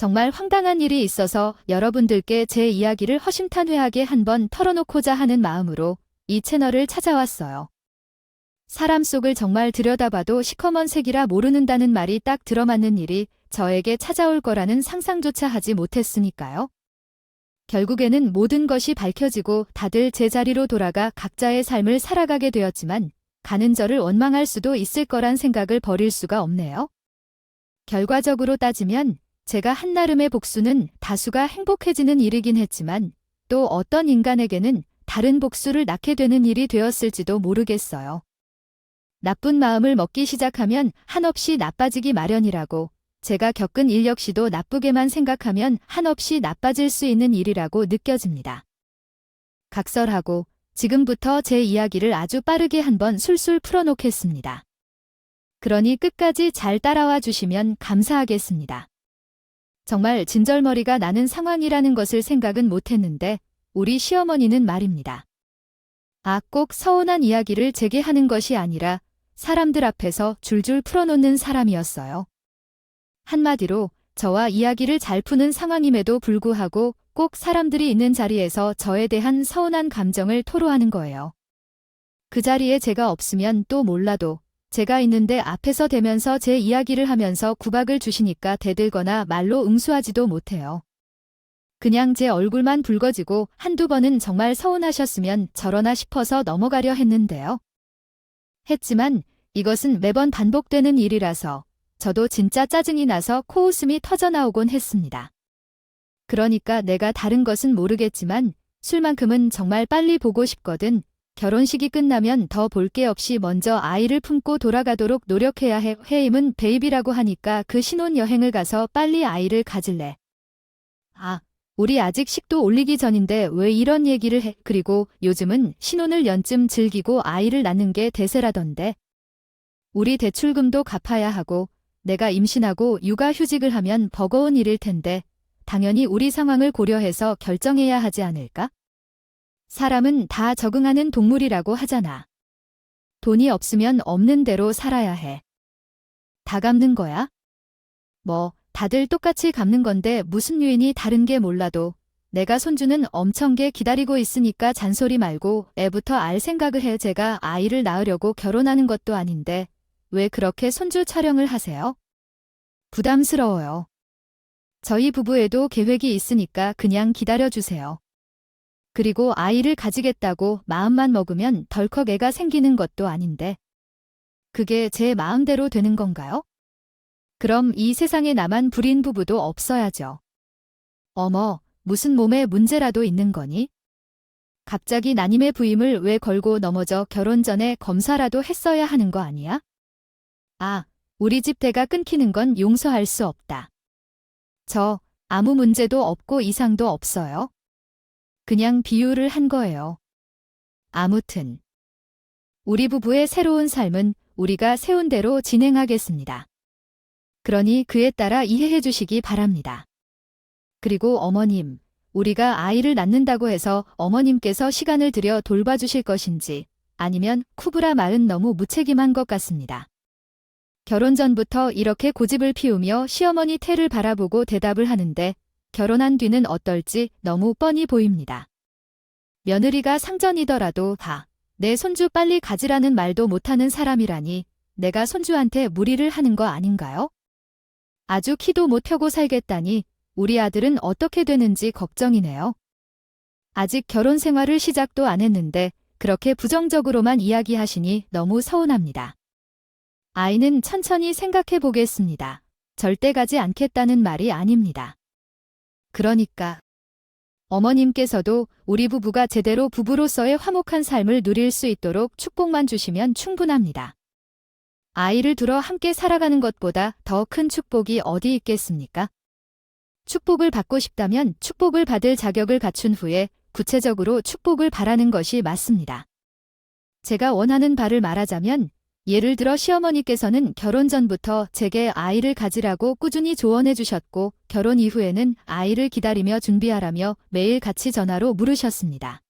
정말 황당한 일이 있어서 여러분들께 제 이야기를 허심탄회하게 한번 털어놓고자 하는 마음으로 이 채널을 찾아왔어요. 사람 속을 정말 들여다봐도 시커먼 색이라 모르는다는 말이 딱 들어맞는 일이 저에게 찾아올 거라는 상상조차 하지 못했으니까요. 결국에는 모든 것이 밝혀지고 다들 제자리로 돌아가 각자의 삶을 살아가게 되었지만 가는 저를 원망할 수도 있을 거란 생각을 버릴 수가 없네요. 결과적으로 따지면 제가 한나름의 복수는 다수가 행복해지는 일이긴 했지만 또 어떤 인간에게는 다른 복수를 낳게 되는 일이 되었을지도 모르겠어요. 나쁜 마음을 먹기 시작하면 한없이 나빠지기 마련이라고, 제가 겪은 일 역시도 나쁘게만 생각하면 한없이 나빠질 수 있는 일이라고 느껴집니다. 각설하고 지금부터 제 이야기를 아주 빠르게 한번 술술 풀어놓겠습니다. 그러니 끝까지 잘 따라와 주시면 감사하겠습니다. 정말 진절머리가 나는 상황이라는 것을 생각은 못했는데 우리 시어머니는 말입니다. 꼭 서운한 이야기를 제게 하는 것이 아니라 사람들 앞에서 줄줄 풀어놓는 사람이었어요. 한마디로 저와 이야기를 잘 푸는 상황임에도 불구하고 꼭 사람들이 있는 자리에서 저에 대한 서운한 감정을 토로하는 거예요. 그 자리에 제가 없으면 또 몰라도 제가 있는데 앞에서 대면서 제 이야기를 하면서 구박을 주시니까 대들거나 말로 응수하지도 못해요. 그냥 제 얼굴만 붉어지고 한두 번은 정말 서운하셨으면 저러나 싶어서 넘어가려 했는데요. 했지만 이것은 매번 반복되는 일이라서 저도 진짜 짜증이 나서 코웃음이 터져나오곤 했습니다. 그러니까 내가 다른 것은 모르겠지만 술만큼은 정말 빨리 보고 싶거든. 결혼식이 끝나면 더 볼 게 없이 먼저 아이를 품고 돌아가도록 노력해야 해. 회임은 베이비라고 하니까 그 신혼여행을 가서 빨리 아이를 가질래. 우리 아직 식도 올리기 전인데 왜 이런 얘기를 해. 그리고 요즘은 신혼을 연쯤 즐기고 아이를 낳는 게 대세라던데. 우리 대출금도 갚아야 하고 내가 임신하고 육아휴직을 하면 버거운 일일 텐데 당연히 우리 상황을 고려해서 결정해야 하지 않을까? 사람은 다 적응하는 동물이라고 하잖아. 돈이 없으면 없는 대로 살아야 해. 다 갚는 거야? 다들 똑같이 갚는 건데 무슨 요인이 다른 게 몰라도 내가 손주는 엄청 게 기다리고 있으니까 잔소리 말고 애부터 알 생각을 해. 제가 아이를 낳으려고 결혼하는 것도 아닌데 왜 그렇게 손주 촬영을 하세요? 부담스러워요. 저희 부부에도 계획이 있으니까 그냥 기다려주세요. 그리고 아이를 가지겠다고 마음만 먹으면 덜컥 애가 생기는 것도 아닌데 그게 제 마음대로 되는 건가요? 그럼 이 세상에 나만 불인 부부도 없어야죠. 어머, 무슨 몸에 문제라도 있는 거니? 갑자기 난임의 부임을 왜 걸고 넘어져. 결혼 전에 검사라도 했어야 하는 거 아니야? 우리 집 대가 끊기는 건 용서할 수 없다. 저 아무 문제도 없고 이상도 없어요. 그냥 비유를 한 거예요. 아무튼 우리 부부의 새로운 삶은 우리가 세운 대로 진행하겠습니다. 그러니 그에 따라 이해해 주시기 바랍니다. 그리고 어머님, 우리가 아이를 낳는다고 해서 어머님께서 시간을 들여 돌봐주실 것인지 아니면 쿠브라 말은 너무 무책임한 것 같습니다. 결혼 전부터 이렇게 고집을 피우며 시어머니 태를 바라보고 대답을 하는데 결혼한 뒤는 어떨지 너무 뻔히 보입니다. 며느리가 상전이더라도 내 손주 빨리 가지라는 말도 못하는 사람이라니 내가 손주한테 무리를 하는 거 아닌가요? 아주 키도 못 펴고 살겠다니 우리 아들은 어떻게 되는지 걱정이네요. 아직 결혼 생활을 시작도 안 했는데 그렇게 부정적으로만 이야기하시니 너무 서운합니다. 아이는 천천히 생각해 보겠습니다. 절대 가지 않겠다는 말이 아닙니다. 그러니까 어머님께서도 우리 부부가 제대로 부부로서의 화목한 삶을 누릴 수 있도록 축복만 주시면 충분합니다. 아이를 두러 함께 살아가는 것보다 더 큰 축복이 어디 있겠습니까? 축복을 받고 싶다면 축복을 받을 자격을 갖춘 후에 구체적으로 축복을 바라는 것이 맞습니다. 제가 원하는 바를 말하자면 예를 들어 시어머니께서는 결혼 전부터 제게 아이를 가지라고 꾸준히 조언해 주셨고 결혼 이후에는 아이를 기다리며 준비하라며 매일 같이 전화로 물으셨습니다.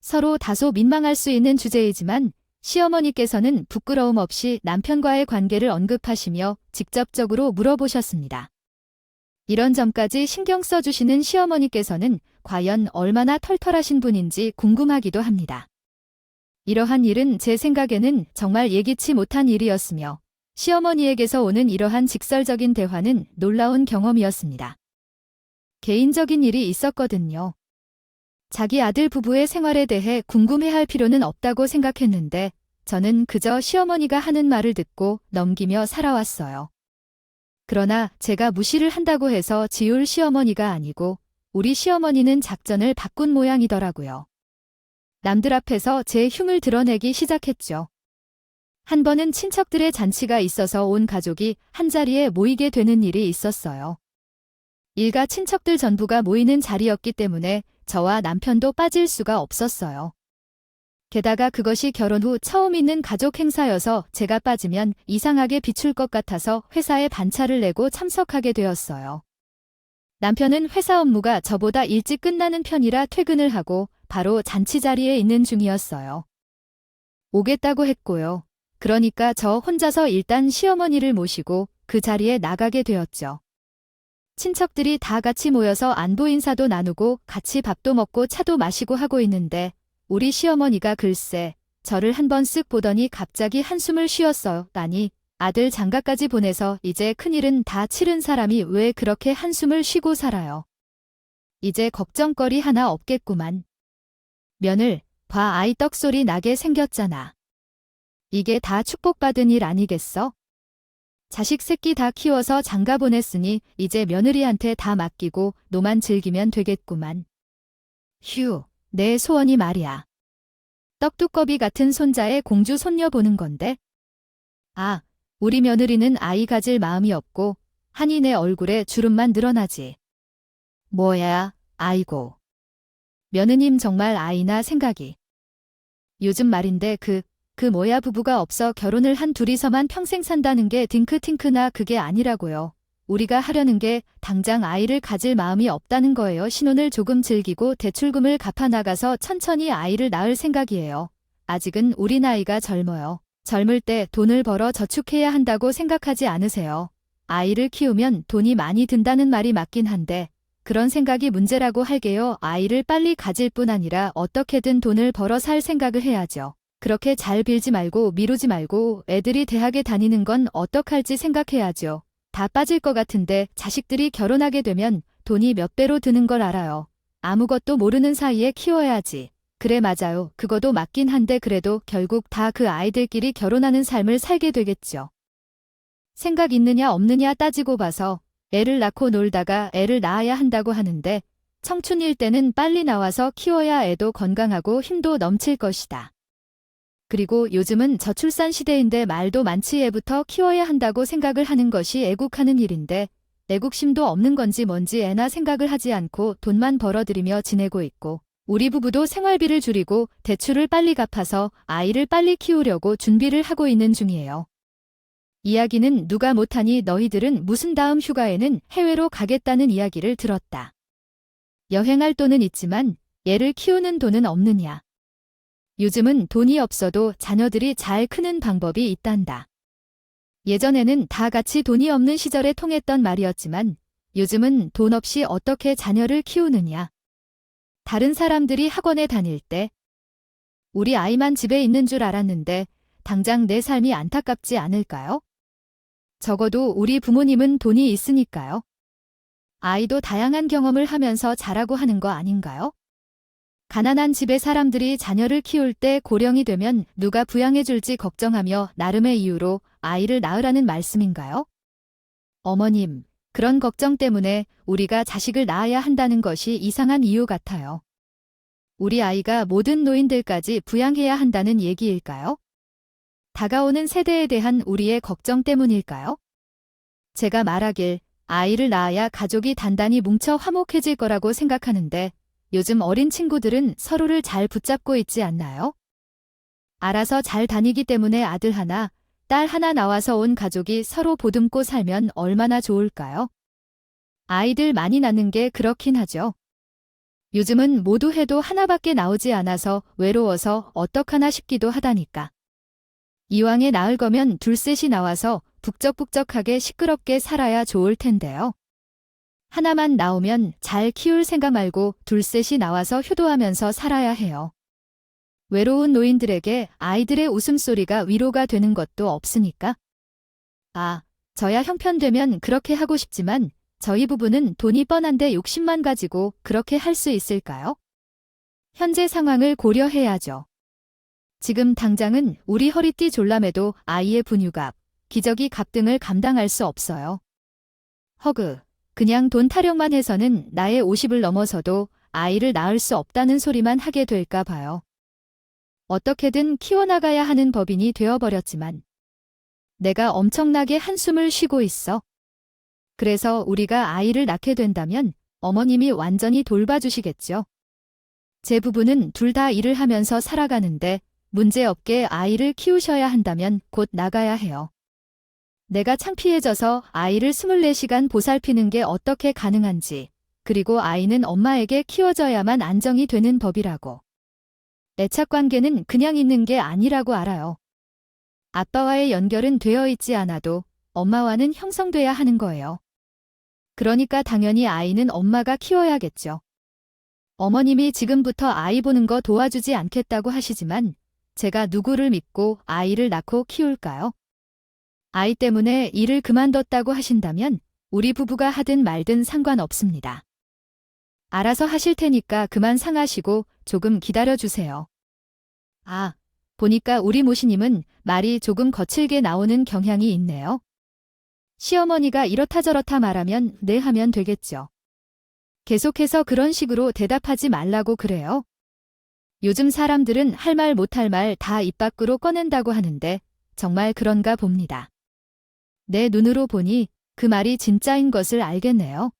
서로 다소 민망할 수 있는 주제이지만 시어머니께서는 부끄러움 없이 남편과의 관계를 언급하시며 직접적으로 물어보셨습니다. 이런 점까지 신경 써주시는 시어머니께서는 과연 얼마나 털털하신 분인지 궁금하기도 합니다. 이러한 일은 제 생각에는 정말 예기치 못한 일이었으며 시어머니에게서 오는 이러한 직설적인 대화는 놀라운 경험이었습니다. 개인적인 일이 있었거든요. 자기 아들 부부의 생활에 대해 궁금해할 필요는 없다고 생각했는데 저는 그저 시어머니가 하는 말을 듣고 넘기며 살아왔어요. 그러나 제가 무시를 한다고 해서 지울 시어머니가 아니고 우리 시어머니는 작전을 바꾼 모양이더라고요. 남들 앞에서 제 흉을 드러내기 시작했죠. 한 번은 친척들의 잔치가 있어서 온 가족이 한자리에 모이게 되는 일이 있었어요. 일가 친척들 전부가 모이는 자리였기 때문에 저와 남편도 빠질 수가 없었어요. 게다가 그것이 결혼 후 처음 있는 가족 행사여서 제가 빠지면 이상하게 비출 것 같아서 회사에 반차를 내고 참석하게 되었어요. 남편은 회사 업무가 저보다 일찍 끝나는 편이라 퇴근을 하고 바로 잔치 자리에 있는 중이었어요. 오겠다고 했고요. 그러니까 저 혼자서 일단 시어머니를 모시고 그 자리에 나가게 되었죠. 친척들이 다 같이 모여서 안부 인사도 나누고 같이 밥도 먹고 차도 마시고 하고 있는데 우리 시어머니가 글쎄 저를 한번 쓱 보더니 갑자기 한숨을 쉬었어요. 아니 아들 장가까지 보내서 이제 큰일은 다 치른 사람이 왜 그렇게 한숨을 쉬고 살아요. 이제 걱정거리 하나 없겠구만. 며느리 봐 아이 떡소리 나게 생겼잖아. 이게 다 축복받은 일 아니겠어? 자식 새끼 다 키워서 장가 보냈으니 이제 며느리한테 다 맡기고 노만 즐기면 되겠구만. 휴, 내 소원이 말이야. 떡두꺼비 같은 손자의 공주 손녀 보는 건데. 아, 우리 며느리는 아이 가질 마음이 없고 하니 내 얼굴에 주름만 늘어나지. 뭐야, 아이고. 며느님 정말 아이나 생각이. 요즘 말인데 그 뭐야 부부가 없어 결혼을 한 둘이서만 평생 산다는 게 딩크팅크나 그게 아니라고요. 우리가 하려는 게 당장 아이를 가질 마음이 없다는 거예요. 신혼을 조금 즐기고 대출금을 갚아 나가서 천천히 아이를 낳을 생각이에요. 아직은 우리 나이가 젊어요. 젊을 때 돈을 벌어 저축해야 한다고 생각하지 않으세요? 아이를 키우면 돈이 많이 든다는 말이 맞긴 한데 그런 생각이 문제라고 할게요. 아이를 빨리 가질 뿐 아니라 어떻게든 돈을 벌어 살 생각을 해야죠. 그렇게 잘 빌지 말고 미루지 말고 애들이 대학에 다니는 건 어떡할지 생각해야죠. 다 빠질 것 같은데 자식들이 결혼하게 되면 돈이 몇 배로 드는 걸 알아요. 아무것도 모르는 사이에 키워야지. 그래 맞아요. 그거도 맞긴 한데 그래도 결국 다 그 아이들끼리 결혼하는 삶을 살게 되겠죠. 생각 있느냐 없느냐 따지고 봐서 애를 낳고 놀다가 애를 낳아야 한다고 하는데 청춘일 때는 빨리 나와서 키워야 애도 건강하고 힘도 넘칠 것이다. 그리고 요즘은 저출산 시대인데 말도 많지 애부터 키워야 한다고 생각을 하는 것이 애국하는 일인데 애국심도 없는 건지 뭔지 애나 생각을 하지 않고 돈만 벌어들이며 지내고 있고 우리 부부도 생활비를 줄이고 대출을 빨리 갚아서 아이를 빨리 키우려고 준비를 하고 있는 중이에요. 이야기는 누가 못하니 너희들은 무슨 다음 휴가에는 해외로 가겠다는 이야기를 들었다. 여행할 돈은 있지만 애를 키우는 돈은 없느냐. 요즘은 돈이 없어도 자녀들이 잘 크는 방법이 있단다. 예전에는 다 같이 돈이 없는 시절에 통했던 말이었지만 요즘은 돈 없이 어떻게 자녀를 키우느냐. 다른 사람들이 학원에 다닐 때 우리 아이만 집에 있는 줄 알았는데 당장 내 삶이 안타깝지 않을까요? 적어도 우리 부모님은 돈이 있으니까요. 아이도 다양한 경험을 하면서 자라고 하는 거 아닌가요? 가난한 집의 사람들이 자녀를 키울 때 고령이 되면 누가 부양해줄지 걱정하며 나름의 이유로 아이를 낳으라는 말씀인가요? 어머님, 그런 걱정 때문에 우리가 자식을 낳아야 한다는 것이 이상한 이유 같아요. 우리 아이가 모든 노인들까지 부양해야 한다는 얘기일까요? 다가오는 세대에 대한 우리의 걱정 때문일까요? 제가 말하길 아이를 낳아야 가족이 단단히 뭉쳐 화목해질 거라고 생각하는데 요즘 어린 친구들은 서로를 잘 붙잡고 있지 않나요? 알아서 잘 다니기 때문에 아들 하나, 딸 하나 나와서 온 가족이 서로 보듬고 살면 얼마나 좋을까요? 아이들 많이 낳는 게 그렇긴 하죠. 요즘은 모두 해도 하나밖에 나오지 않아서 외로워서 어떡하나 싶기도 하다니까. 이왕에 낳을 거면 둘셋이 나와서 북적북적하게 시끄럽게 살아야 좋을 텐데요. 하나만 나오면 잘 키울 생각 말고 둘셋이 나와서 효도하면서 살아야 해요. 외로운 노인들에게 아이들의 웃음소리가 위로가 되는 것도 없으니까. 아, 저야 형편되면 그렇게 하고 싶지만 저희 부부는 돈이 뻔한데 욕심만 가지고 그렇게 할 수 있을까요? 현재 상황을 고려해야죠. 지금 당장은 우리 허리띠 졸라매도 아이의 분유값, 기저귀 값 등을 감당할 수 없어요. 허그, 그냥 돈 타령만 해서는 나의 50을 넘어서도 아이를 낳을 수 없다는 소리만 하게 될까 봐요. 어떻게든 키워나가야 하는 법인이 되어버렸지만 내가 엄청나게 한숨을 쉬고 있어. 그래서 우리가 아이를 낳게 된다면 어머님이 완전히 돌봐주시겠죠. 제 부부는 둘 다 일을 하면서 살아가는데 문제없게 아이를 키우셔야 한다면 곧 나가야 해요. 내가 창피해져서 아이를 24시간 보살피는 게 어떻게 가능한지, 그리고 아이는 엄마에게 키워져야만 안정이 되는 법이라고. 애착관계는 그냥 있는 게 아니라고 알아요. 아빠와의 연결은 되어 있지 않아도 엄마와는 형성돼야 하는 거예요. 그러니까 당연히 아이는 엄마가 키워야겠죠. 어머님이 지금부터 아이 보는 거 도와주지 않겠다고 하시지만 제가 누구를 믿고 아이를 낳고 키울까요? 아이 때문에 일을 그만뒀다고 하신다면 우리 부부가 하든 말든 상관없습니다. 알아서 하실 테니까 그만 상하시고 조금 기다려주세요. 아, 보니까 우리 모시님은 말이 조금 거칠게 나오는 경향이 있네요. 시어머니가 이렇다 저렇다 말하면 네 하면 되겠죠. 계속해서 그런 식으로 대답하지 말라고 그래요. 요즘 사람들은 할 말 못할 말 다 입 밖으로 꺼낸다고 하는데 정말 그런가 봅니다. 내 눈으로 보니 그 말이 진짜인 것을 알겠네요.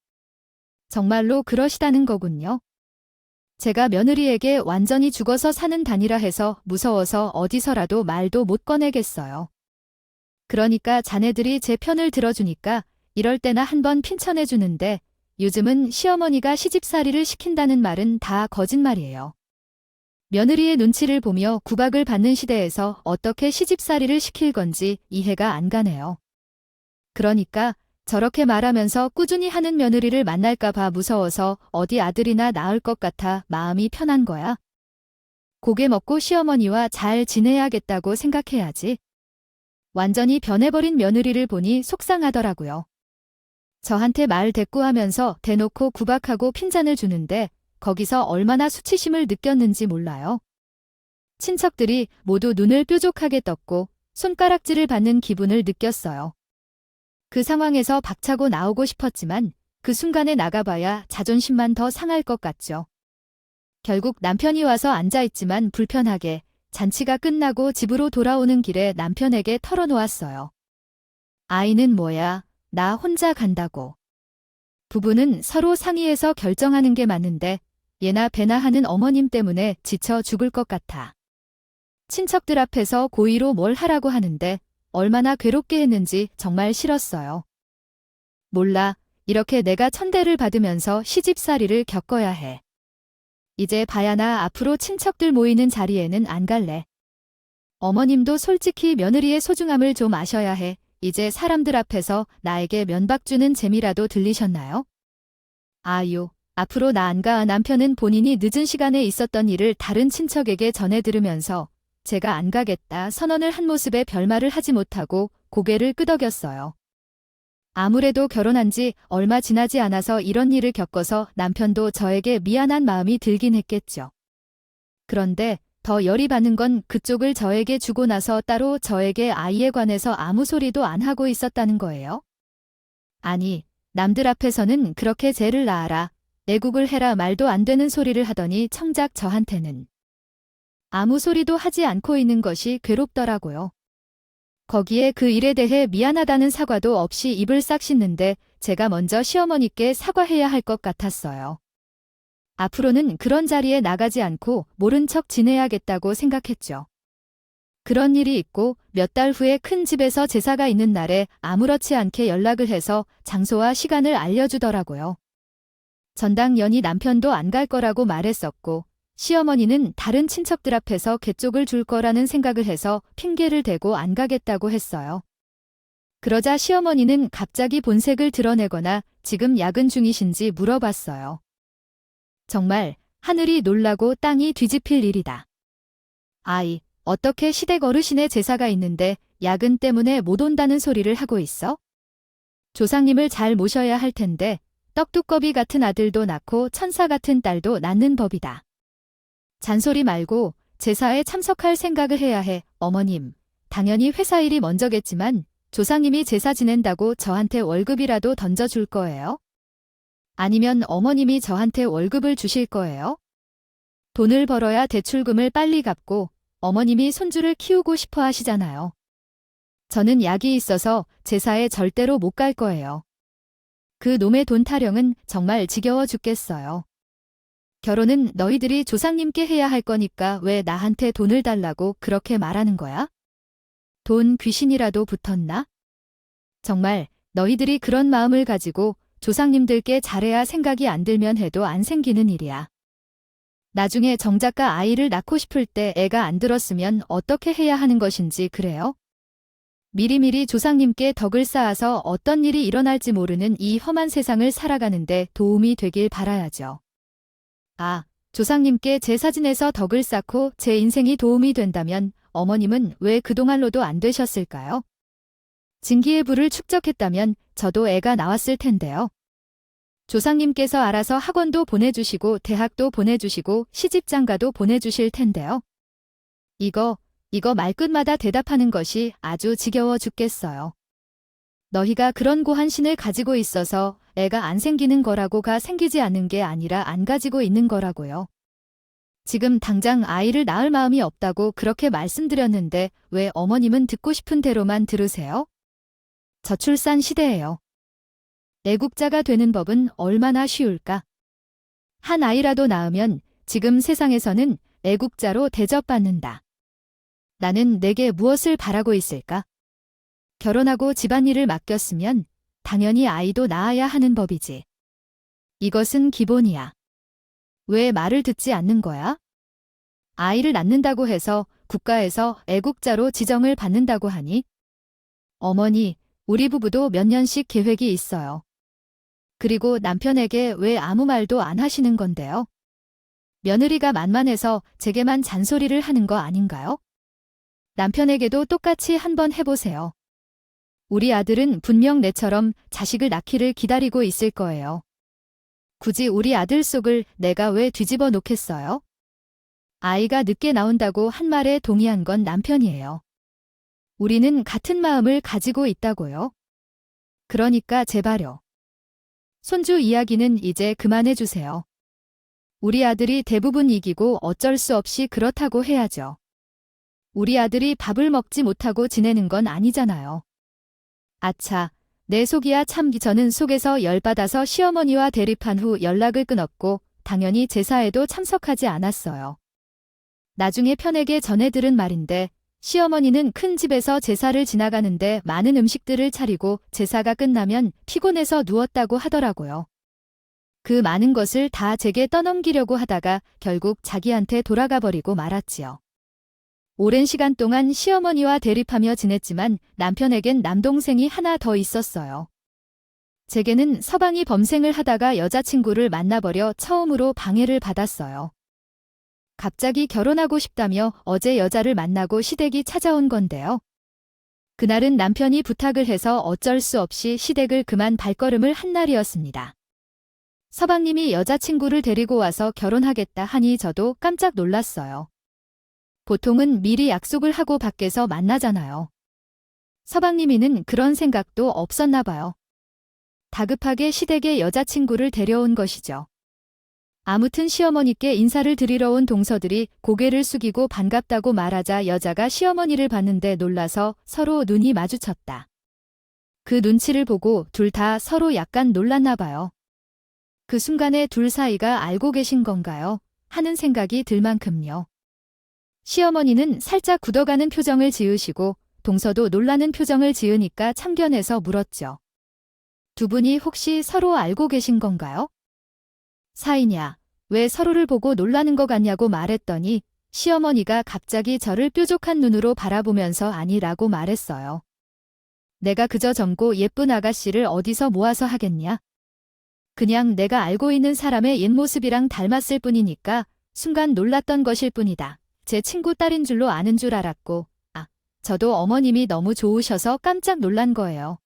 정말로 그러시다는 거군요. 제가 며느리에게 완전히 죽어서 사는 단이라 해서 무서워서 어디서라도 말도 못 꺼내겠어요. 그러니까 자네들이 제 편을 들어주니까 이럴 때나 한번 핀천해주는데 요즘은 시어머니가 시집살이를 시킨다는 말은 다 거짓말이에요. 며느리의 눈치를 보며 구박을 받는 시대에서 어떻게 시집살이를 시킬 건지 이해가 안 가네요. 그러니까 저렇게 말하면서 꾸준히 하는 며느리를 만날까 봐 무서워서 어디 아들이나 낳을 것 같아 마음이 편한 거야. 고개 먹고 시어머니와 잘 지내야겠다고 생각해야지. 완전히 변해버린 며느리를 보니 속상하더라고요. 저한테 말 대꾸하면서 대놓고 구박하고 핀잔을 주는데 거기서 얼마나 수치심을 느꼈는지 몰라요. 친척들이 모두 눈을 뾰족하게 떴고 손가락질을 받는 기분을 느꼈어요. 그 상황에서 박차고 나오고 싶었지만 그 순간에 나가봐야 자존심만 더 상할 것 같죠. 결국 남편이 와서 앉아있지만 불편하게 잔치가 끝나고 집으로 돌아오는 길에 남편에게 털어놓았어요. 아이는 뭐야, 나 혼자 간다고. 부부는 서로 상의해서 결정하는 게 맞는데 예나 배나 하는 어머님 때문에 지쳐 죽을 것 같아. 친척들 앞에서 고의로 뭘 하라고 하는데 얼마나 괴롭게 했는지 정말 싫었어요. 몰라, 이렇게 내가 천대를 받으면서 시집살이를 겪어야 해. 이제 봐야나 앞으로 친척들 모이는 자리에는 안 갈래. 어머님도 솔직히 며느리의 소중함을 좀 아셔야 해. 이제 사람들 앞에서 나에게 면박 주는 재미라도 들리셨나요? 아유, 앞으로 나 안 가. 남편은 본인이 늦은 시간에 있었던 일을 다른 친척에게 전해 들으면서 제가 안 가겠다 선언을 한 모습에 별말을 하지 못하고 고개를 끄덕였어요. 아무래도 결혼한 지 얼마 지나지 않아서 이런 일을 겪어서 남편도 저에게 미안한 마음이 들긴 했겠죠. 그런데 더 열이 받는 건 그쪽을 저에게 주고 나서 따로 저에게 아이에 관해서 아무 소리도 안 하고 있었다는 거예요. 아니, 남들 앞에서는 그렇게 쟤를 낳아라, 애국을 해라 말도 안 되는 소리를 하더니 정작 저한테는 아무 소리도 하지 않고 있는 것이 괴롭더라고요. 거기에 그 일에 대해 미안하다는 사과도 없이 입을 싹 씻는데 제가 먼저 시어머니께 사과해야 할 것 같았어요. 앞으로는 그런 자리에 나가지 않고 모른 척 지내야겠다고 생각했죠. 그런 일이 있고 몇 달 후에 큰 집에서 제사가 있는 날에 아무렇지 않게 연락을 해서 장소와 시간을 알려주더라고요. 전당연히 남편도 안 갈 거라고 말했었고 시어머니는 다른 친척들 앞에서 개쪽을 줄 거라는 생각을 해서 핑계를 대고 안 가겠다고 했어요. 그러자 시어머니는 갑자기 본색을 드러내거나 지금 야근 중이신지 물어봤어요. 정말 하늘이 놀라고 땅이 뒤집힐 일이다. 아이, 어떻게 시댁 어르신의 제사가 있는데 야근 때문에 못 온다는 소리를 하고 있어? 조상님을 잘 모셔야 할 텐데 떡두꺼비 같은 아들도 낳고 천사 같은 딸도 낳는 법이다. 잔소리 말고 제사에 참석할 생각을 해야 해. 어머님, 당연히 회사 일이 먼저겠지만 조상님이 제사 지낸다고 저한테 월급이라도 던져줄 거예요? 아니면 어머님이 저한테 월급을 주실 거예요? 돈을 벌어야 대출금을 빨리 갚고 어머님이 손주를 키우고 싶어 하시잖아요. 저는 약이 있어서 제사에 절대로 못 갈 거예요. 그 놈의 돈 타령은 정말 지겨워 죽겠어요. 결혼은 너희들이 조상님께 해야 할 거니까 왜 나한테 돈을 달라고 그렇게 말하는 거야? 돈 귀신이라도 붙었나? 정말 너희들이 그런 마음을 가지고 조상님들께 잘해야 생각이 안 들면 해도 안 생기는 일이야. 나중에 정작가 아이를 낳고 싶을 때 애가 안 들었으면 어떻게 해야 하는 것인지 그래요? 미리미리 조상님께 덕을 쌓아서 어떤 일이 일어날지 모르는 이 험한 세상을 살아가는데 도움이 되길 바라야죠. 아, 조상님께 제사 지내서 덕을 쌓고 제 인생이 도움이 된다면 어머님은 왜 그동안로도 안 되셨을까요? 진기의 부를 축적했다면 저도 애가 나왔을 텐데요. 조상님께서 알아서 학원도 보내주시고 대학도 보내주시고 시집장가도 보내주실 텐데요. 이거 말끝마다 대답하는 것이 아주 지겨워 죽겠어요. 너희가 그런 고한 신을 가지고 있어서 애가 안 생기는 거라고가 생기지 않는 게 아니라 안 가지고 있는 거라고요. 지금 당장 아이를 낳을 마음이 없다고 그렇게 말씀드렸는데 왜 어머님은 듣고 싶은 대로만 들으세요? 저출산 시대예요. 애국자가 되는 법은 얼마나 쉬울까? 한 아이라도 낳으면 지금 세상에서는 애국자로 대접받는다. 나는 내게 무엇을 바라고 있을까? 결혼하고 집안일을 맡겼으면 당연히 아이도 낳아야 하는 법이지. 이것은 기본이야. 왜 말을 듣지 않는 거야? 아이를 낳는다고 해서 국가에서 애국자로 지정을 받는다고 하니? 어머니, 우리 부부도 몇 년씩 계획이 있어요. 그리고 남편에게 왜 아무 말도 안 하시는 건데요? 며느리가 만만해서 제게만 잔소리를 하는 거 아닌가요? 남편에게도 똑같이 한번 해보세요. 우리 아들은 분명 내처럼 자식을 낳기를 기다리고 있을 거예요. 굳이 우리 아들 속을 내가 왜 뒤집어 놓겠어요? 아이가 늦게 나온다고 한 말에 동의한 건 남편이에요. 우리는 같은 마음을 가지고 있다고요. 그러니까 제발요. 손주 이야기는 이제 그만해주세요. 우리 아들이 대부분 이기고 어쩔 수 없이 그렇다고 해야죠. 우리 아들이 밥을 먹지 못하고 지내는 건 아니잖아요. 아차, 내 속이야 참. 저는 속에서 열받아서 시어머니와 대립한 후 연락을 끊었고 당연히 제사에도 참석하지 않았어요. 나중에 편에게 전해 들은 말인데 시어머니는 큰 집에서 제사를 지나가는데 많은 음식들을 차리고 제사가 끝나면 피곤해서 누웠다고 하더라고요. 그 많은 것을 다 제게 떠넘기려고 하다가 결국 자기한테 돌아가 버리고 말았지요. 오랜 시간 동안 시어머니와 대립하며 지냈지만 남편에겐 남동생이 하나 더 있었어요. 제게는 서방이 범생을 하다가 여자친구를 만나버려 처음으로 방해를 받았어요. 갑자기 결혼하고 싶다며 어제 여자를 만나고 시댁이 찾아온 건데요. 그날은 남편이 부탁을 해서 어쩔 수 없이 시댁을 그만 발걸음을 한 날이었습니다. 서방님이 여자친구를 데리고 와서 결혼하겠다 하니 저도 깜짝 놀랐어요. 보통은 미리 약속을 하고 밖에서 만나잖아요. 서방님이는 그런 생각도 없었나 봐요. 다급하게 시댁에 여자친구를 데려온 것이죠. 아무튼 시어머니께 인사를 드리러 온 동서들이 고개를 숙이고 반갑다고 말하자 여자가 시어머니를 봤는데 놀라서 서로 눈이 마주쳤다. 그 눈치를 보고 둘 다 서로 약간 놀랐나 봐요. 그 순간에 둘 사이가 알고 계신 건가요? 하는 생각이 들 만큼요. 시어머니는 살짝 굳어가는 표정을 지으시고 동서도 놀라는 표정을 지으니까 참견해서 물었죠. 두 분이 혹시 서로 알고 계신 건가요? 사이냐, 왜 서로를 보고 놀라는 것 같냐고 말했더니 시어머니가 갑자기 저를 뾰족한 눈으로 바라보면서 아니라고 말했어요. 내가 그저 젊고 예쁜 아가씨를 어디서 모아서 하겠냐? 그냥 내가 알고 있는 사람의 옛 모습이랑 닮았을 뿐이니까 순간 놀랐던 것일 뿐이다. 제 친구 딸인 줄로 아는 줄 알았고, 저도 어머님이 너무 좋으셔서 깜짝 놀란 거예요.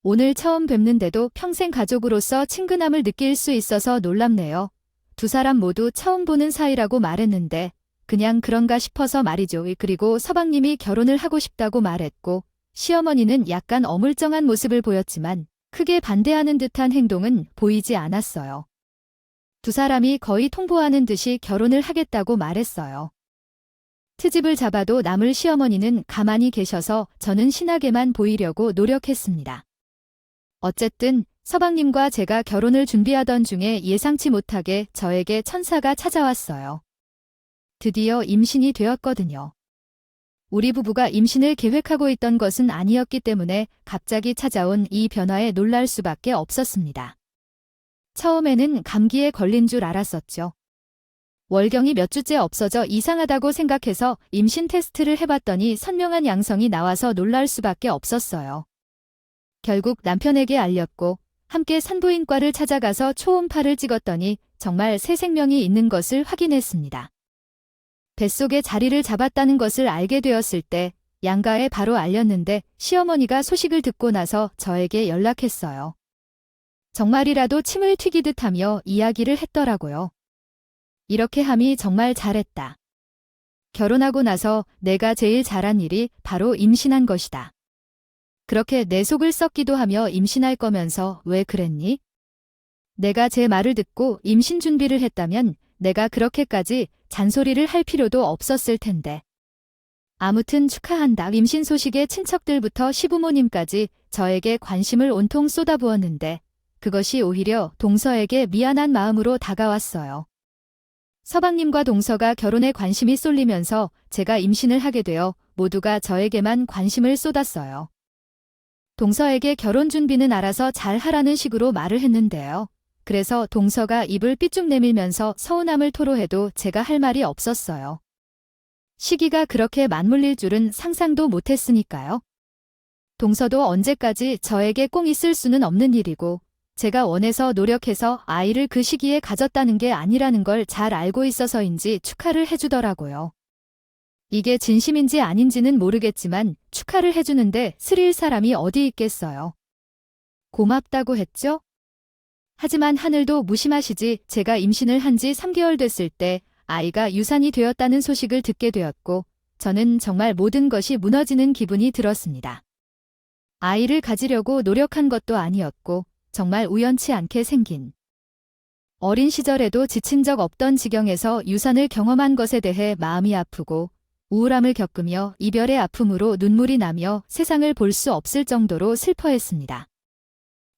오늘 처음 뵙는데도 평생 가족으로서 친근함을 느낄 수 있어서 놀랍네요. 두 사람 모두 처음 보는 사이라고 말했는데 그냥 그런가 싶어서 말이죠. 그리고 서방님이 결혼을 하고 싶다고 말했고 시어머니는 약간 어물쩡한 모습을 보였지만 크게 반대하는 듯한 행동은 보이지 않았어요. 두 사람이 거의 통보하는 듯이 결혼을 하겠다고 말했어요. 트집을 잡아도 남을 시어머니는 가만히 계셔서 저는 신나게만 보이려고 노력했습니다. 어쨌든 서방님과 제가 결혼을 준비하던 중에 예상치 못하게 저에게 천사가 찾아왔어요. 드디어 임신이 되었거든요. 우리 부부가 임신을 계획하고 있던 것은 아니었기 때문에 갑자기 찾아온 이 변화에 놀랄 수밖에 없었습니다. 처음에는 감기에 걸린 줄 알았었죠. 월경이 몇 주째 없어져 이상하다고 생각해서 임신 테스트를 해봤더니 선명한 양성이 나와서 놀랄 수밖에 없었어요. 결국 남편에게 알렸고 함께 산부인과를 찾아가서 초음파를 찍었더니 정말 새 생명이 있는 것을 확인했습니다. 뱃속에 자리를 잡았다는 것을 알게 되었을 때 양가에 바로 알렸는데 시어머니가 소식을 듣고 나서 저에게 연락했어요. 정말이라도 침을 튀기듯 하며 이야기를 했더라고요. 이렇게 함이 정말 잘했다. 결혼하고 나서 내가 제일 잘한 일이 바로 임신한 것이다. 그렇게 내 속을 썩기도 하며 임신할 거면서 왜 그랬니? 내가 제 말을 듣고 임신 준비를 했다면 내가 그렇게까지 잔소리를 할 필요도 없었을 텐데. 아무튼 축하한다. 임신 소식에 친척들부터 시부모님까지 저에게 관심을 온통 쏟아부었는데 그것이 오히려 동서에게 미안한 마음으로 다가왔어요. 서방님과 동서가 결혼에 관심이 쏠리면서 제가 임신을 하게 되어 모두가 저에게만 관심을 쏟았어요. 동서에게 결혼 준비는 알아서 잘 하라는 식으로 말을 했는데요. 그래서 동서가 입을 삐쭉 내밀면서 서운함을 토로해도 제가 할 말이 없었어요. 시기가 그렇게 맞물릴 줄은 상상도 못했으니까요. 동서도 언제까지 저에게 꽁 있을 수는 없는 일이고 제가 원해서 노력해서 아이를 그 시기에 가졌다는 게 아니라는 걸 잘 알고 있어서인지 축하를 해주더라고요. 이게 진심인지 아닌지는 모르겠지만 축하를 해주는데 스릴 사람이 어디 있겠어요. 고맙다고 했죠? 하지만 하늘도 무심하시지 제가 임신을 한 지 3개월 됐을 때 아이가 유산이 되었다는 소식을 듣게 되었고 저는 정말 모든 것이 무너지는 기분이 들었습니다. 아이를 가지려고 노력한 것도 아니었고 정말 우연치 않게 생긴. 어린 시절에도 지친 적 없던 지경에서 유산을 경험한 것에 대해 마음이 아프고 우울함을 겪으며 이별의 아픔으로 눈물이 나며 세상을 볼 수 없을 정도로 슬퍼했습니다.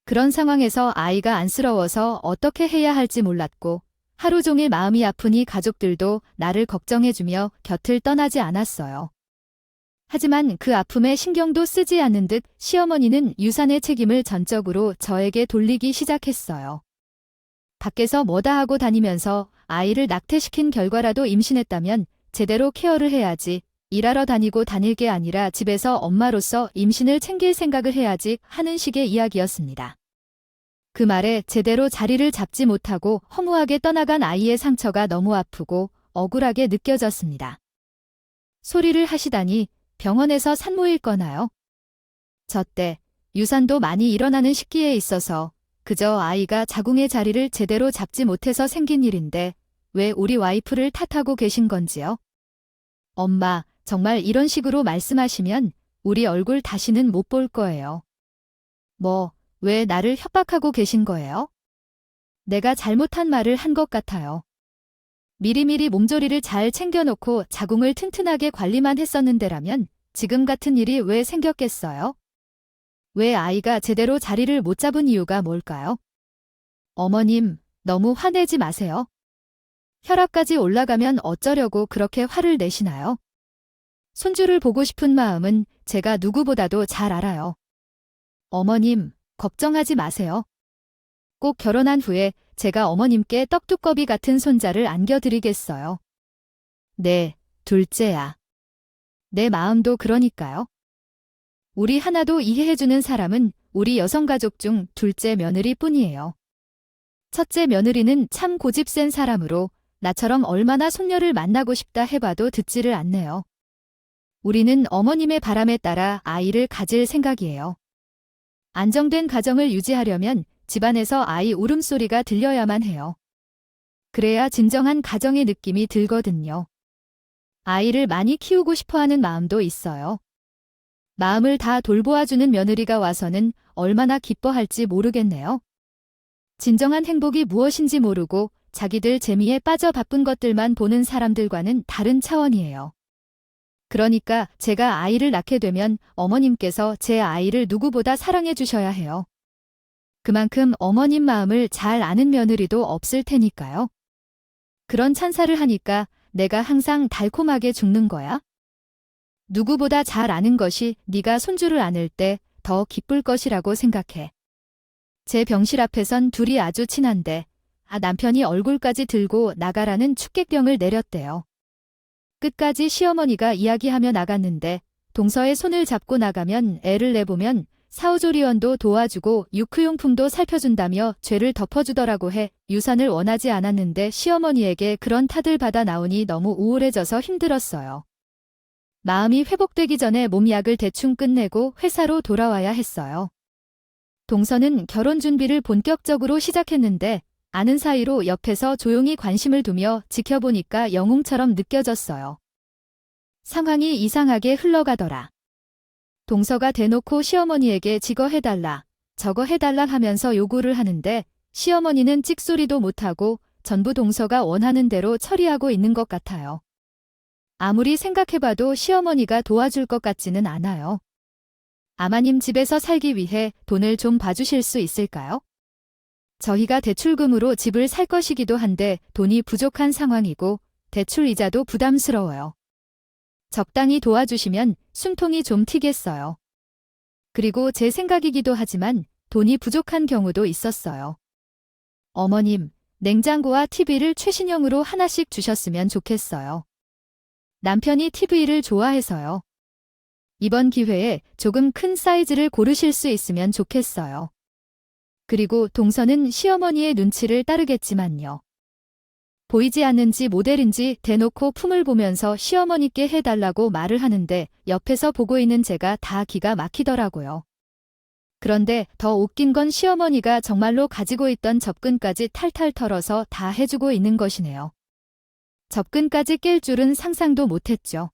그런 상황에서 아이가 안쓰러워서 어떻게 해야 할지 몰랐고 하루 종일 마음이 아프니 가족들도 나를 걱정해주며 곁을 떠나지 않았어요. 하지만 그 아픔에 신경도 쓰지 않는 듯 시어머니는 유산의 책임을 전적으로 저에게 돌리기 시작했어요. 밖에서 뭐다 하고 다니면서 아이를 낙태시킨 결과라도 임신했다면 제대로 케어를 해야지, 일하러 다니고 다닐 게 아니라 집에서 엄마로서 임신을 챙길 생각을 해야지 하는 식의 이야기였습니다. 그 말에 제대로 자리를 잡지 못하고 허무하게 떠나간 아이의 상처가 너무 아프고 억울하게 느껴졌습니다. 소리를 하시다니 병원에서 산모일 거나요? 저 때 유산도 많이 일어나는 시기에 있어서 그저 아이가 자궁의 자리를 제대로 잡지 못해서 생긴 일인데 왜 우리 와이프를 탓하고 계신 건지요? 엄마, 정말 이런 식으로 말씀하시면 우리 얼굴 다시는 못 볼 거예요. 왜 나를 협박하고 계신 거예요? 내가 잘못한 말을 한 것 같아요. 미리미리 몸조리를 잘 챙겨놓고 자궁을 튼튼하게 관리만 했었는데라면 지금 같은 일이 왜 생겼겠어요? 왜 아이가 제대로 자리를 못 잡은 이유가 뭘까요? 어머님, 너무 화내지 마세요. 혈압까지 올라가면 어쩌려고 그렇게 화를 내시나요? 손주를 보고 싶은 마음은 제가 누구보다도 잘 알아요. 어머님, 걱정하지 마세요. 꼭 결혼한 후에 제가 어머님께 떡두꺼비 같은 손자를 안겨드리겠어요. 네, 둘째야. 내 마음도 그러니까요. 우리 하나도 이해해주는 사람은 우리 여성가족 중 둘째 며느리 뿐이에요. 첫째 며느리는 참 고집센 사람으로 나처럼 얼마나 손녀를 만나고 싶다 해봐도 듣지를 않네요. 우리는 어머님의 바람에 따라 아이를 가질 생각이에요. 안정된 가정을 유지하려면 집안에서 아이 울음소리가 들려야만 해요. 그래야 진정한 가정의 느낌이 들거든요. 아이를 많이 키우고 싶어하는 마음도 있어요. 마음을 다 돌보아주는 며느리가 와서는 얼마나 기뻐할지 모르겠네요. 진정한 행복이 무엇인지 모르고 자기들 재미에 빠져 바쁜 것들만 보는 사람들과는 다른 차원이에요. 그러니까 제가 아이를 낳게 되면 어머님께서 제 아이를 누구보다 사랑해 주셔야 해요. 그만큼 어머님 마음을 잘 아는 며느리도 없을 테니까요. 그런 찬사를 하니까 내가 항상 달콤하게 죽는 거야? 누구보다 잘 아는 것이 네가 손주를 안을 때 더 기쁠 것이라고 생각해. 제 병실 앞에선 둘이 아주 친한데 남편이 얼굴까지 들고 나가라는 축객병을 내렸대요. 끝까지 시어머니가 이야기하며 나갔는데 동서의 손을 잡고 나가면 애를 내보면 사후조리원도 도와주고 유크용품도 살펴준다며 죄를 덮어주더라고 해. 유산을 원하지 않았는데 시어머니에게 그런 탓을 받아 나오니 너무 우울해져서 힘들었어요. 마음이 회복되기 전에 몸약을 대충 끝내고 회사로 돌아와야 했어요. 동서는 결혼 준비를 본격적으로 시작했는데 아는 사이로 옆에서 조용히 관심을 두며 지켜보니까 영웅처럼 느껴졌어요. 상황이 이상하게 흘러가더라. 동서가 대놓고 시어머니에게 지거 해달라, 저거 해달라 하면서 요구를 하는데 시어머니는 찍소리도 못하고 전부 동서가 원하는 대로 처리하고 있는 것 같아요. 아무리 생각해봐도 시어머니가 도와줄 것 같지는 않아요. 아마님 집에서 살기 위해 돈을 좀 봐주실 수 있을까요? 저희가 대출금으로 집을 살 것이기도 한데 돈이 부족한 상황이고 대출 이자도 부담스러워요. 적당히 도와주시면 숨통이 좀 튀겠어요. 그리고 제 생각이기도 하지만 돈이 부족한 경우도 있었어요. 어머님, 냉장고와 TV를 최신형으로 하나씩 주셨으면 좋겠어요. 남편이 TV를 좋아해서요. 이번 기회에 조금 큰 사이즈를 고르실 수 있으면 좋겠어요. 그리고 동서는 시어머니의 눈치를 따르겠지만요. 보이지 않는지 모델인지 대놓고 품을 보면서 시어머니께 해달라고 말을 하는데 옆에서 보고 있는 제가 다 기가 막히더라고요. 그런데 더 웃긴 건 시어머니가 정말로 가지고 있던 접근까지 탈탈 털어서 다 해주고 있는 것이네요. 접근까지 깰 줄은 상상도 못했죠.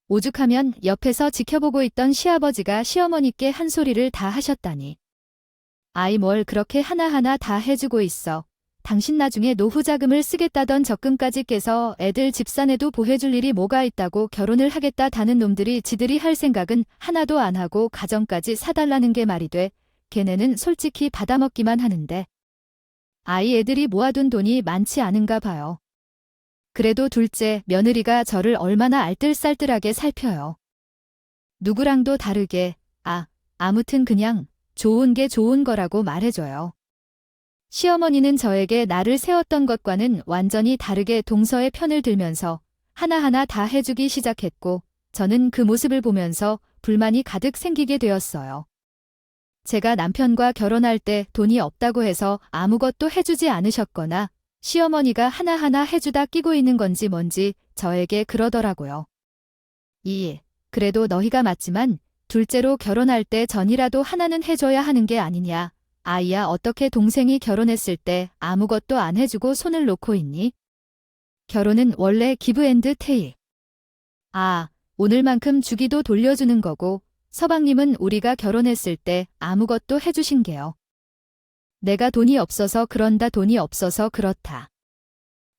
오죽하면 옆에서 지켜보고 있던 시아버지가 시어머니께 한 소리를 다 하셨다니. 아이 뭘 그렇게 하나하나 다 해주고 있어. 당신 나중에 노후 자금을 쓰겠다던 적금까지 깨서 애들 집사내도 보해줄 일이 뭐가 있다고 결혼을 하겠다다는 놈들이 지들이 할 생각은 하나도 안 하고 가정까지 사달라는 게 말이 돼. 걔네는 솔직히 받아먹기만 하는데. 아이 애들이 모아둔 돈이 많지 않은가 봐요. 그래도 둘째 며느리가 저를 얼마나 알뜰살뜰하게 살펴요. 누구랑도 다르게 아무튼 그냥 좋은 게 좋은 거라고 말해줘요. 시어머니는 저에게 나를 세웠던 것과는 완전히 다르게 동서의 편을 들면서 하나하나 다 해주기 시작했고 저는 그 모습을 보면서 불만이 가득 생기게 되었어요. 제가 남편과 결혼할 때 돈이 없다고 해서 아무것도 해주지 않으셨거나 시어머니가 하나하나 해주다 끼고 있는 건지 뭔지 저에게 그러더라고요. 그래도 너희가 맞지만 둘째로 결혼할 때 전이라도 하나는 해줘야 하는 게 아니냐. 아이야 어떻게 동생이 결혼했을 때 아무것도 안 해주고 손을 놓고 있니? 결혼은 원래 기브 앤드 테일. 오늘만큼 주기도 돌려주는 거고 서방님은 우리가 결혼했을 때 아무것도 해주신 게요. 내가 돈이 없어서 그런다 돈이 없어서 그렇다.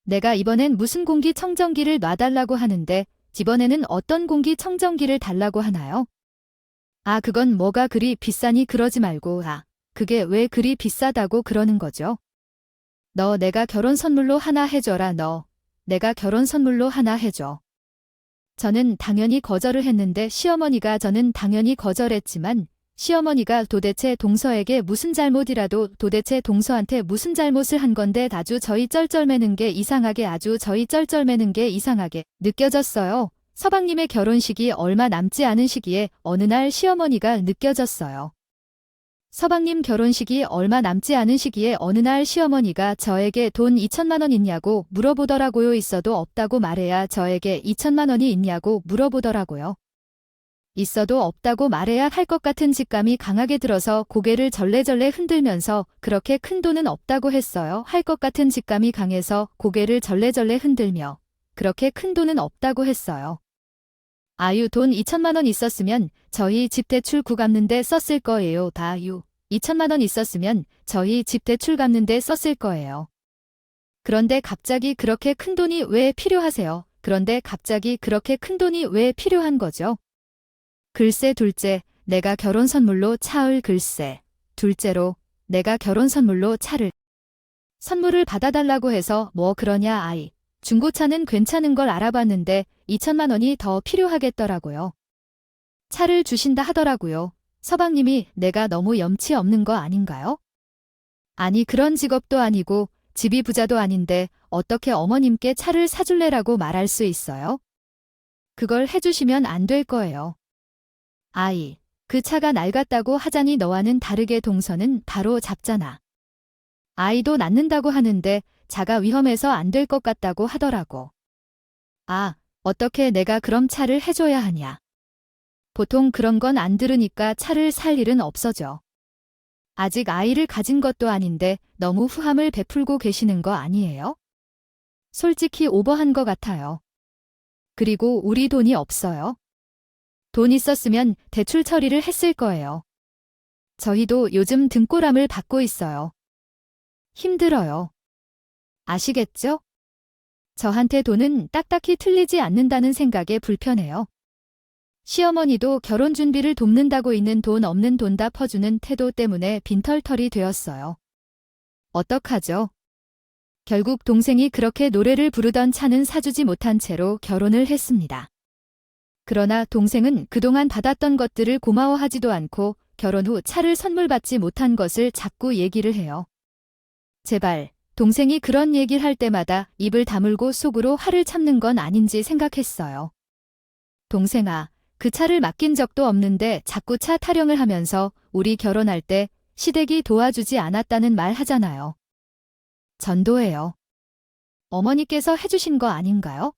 내가 이번엔 무슨 공기청정기를 놔달라고 하는데 이번에는 어떤 공기청정기를 달라고 하나요? 그건 뭐가 그리 비싸니 그러지 말고 그게 왜 그리 비싸다고 그러는 거죠? 너 내가 결혼 선물로 하나 해줘라 너. 내가 결혼 선물로 하나 해줘. 저는 당연히 거절을 했는데 저는 당연히 거절했지만 시어머니가 도대체 동서에게 무슨 잘못이라도 도대체 동서한테 무슨 잘못을 한 건데 아주 저희 쩔쩔매는 게 이상하게 느껴졌어요. 서방님의 결혼식이 얼마 남지 않은 시기에 어느 날 시어머니가 느껴졌어요. 서방님 결혼식이 얼마 남지 않은 시기에 어느 날 시어머니가 저에게 돈 2천만 원 있냐고 물어보더라고요. 있어도 없다고 말해야 저에게 2천만 원이 있냐고 물어보더라고요. 있어도 없다고 말해야 할 것 같은 직감이 강하게 들어서 고개를 절레절레 흔들면서 그렇게 큰 돈은 없다고 했어요. 할 것 같은 직감이 강해서 고개를 절레절레 흔들며 그렇게 큰 돈은 없다고 했어요. 아유, 돈 2천만 원 있었으면 저희 집 대출 갚는데 썼을 거예요. 다유. 2천만 원 있었으면 저희 집 대출 갚는데 썼을 거예요. 그런데 갑자기 그렇게 큰 돈이 왜 필요하세요? 그런데 갑자기 그렇게 큰 돈이 왜 필요한 거죠? 글쎄 둘째, 내가 결혼 선물로 차을 글쎄. 둘째로, 내가 결혼 선물로 차를. 선물을 받아달라고 해서 뭐 그러냐 아이. 중고차는 괜찮은 걸 알아봤는데 2천만 원이 더 필요하겠더라고요. 차를 주신다 하더라고요. 서방님이 내가 너무 염치 없는 거 아닌가요? 아니 그런 직업도 아니고 집이 부자도 아닌데 어떻게 어머님께 차를 사줄래라고 말할 수 있어요? 그걸 해주시면 안 될 거예요. 아이, 그 차가 낡았다고 하자니 너와는 다르게 동서는 바로 잡잖아. 아이도 낳는다고 하는데 자가 위험해서 안 될 것 같다고 하더라고. 아, 어떻게 내가 그럼 차를 해줘야 하냐. 보통 그런 건 안 들으니까 차를 살 일은 없어져. 아직 아이를 가진 것도 아닌데 너무 후함을 베풀고 계시는 거 아니에요? 솔직히 오버한 것 같아요. 그리고 우리 돈이 없어요. 돈 있었으면 대출 처리를 했을 거예요. 저희도 요즘 등골암을 받고 있어요. 힘들어요. 아시겠죠? 저한테 돈은 딱딱히 틀리지 않는다는 생각에 불편해요. 시어머니도 결혼 준비를 돕는다고 있는 돈 없는 돈 다 퍼주는 태도 때문에 빈털털이 되었어요. 어떡하죠? 결국 동생이 그렇게 노래를 부르던 차는 사주지 못한 채로 결혼을 했습니다. 그러나 동생은 그동안 받았던 것들을 고마워하지도 않고 결혼 후 차를 선물 받지 못한 것을 자꾸 얘기를 해요. 제발, 동생이 그런 얘기를 할 때마다 입을 다물고 속으로 화를 참는 건 아닌지 생각했어요. 동생아, 그 차를 맡긴 적도 없는데 자꾸 차 타령을 하면서 우리 결혼할 때 시댁이 도와주지 않았다는 말 하잖아요. 전도예요. 어머니께서 해주신 거 아닌가요?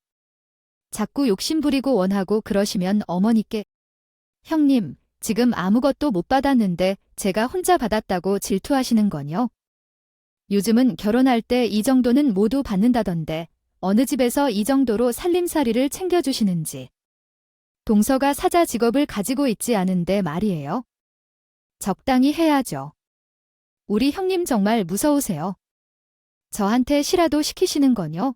자꾸 욕심 부리고 원하고 그러시면 어머니께 형님, 지금 아무것도 못 받았는데 제가 혼자 받았다고 질투하시는 거요? 요즘은 결혼할 때 이 정도는 모두 받는다던데 어느 집에서 이 정도로 살림살이를 챙겨주시는지. 동서가 사자 직업을 가지고 있지 않은데 말이에요. 적당히 해야죠. 우리 형님 정말 무서우세요. 저한테 시라도 시키시는 거요?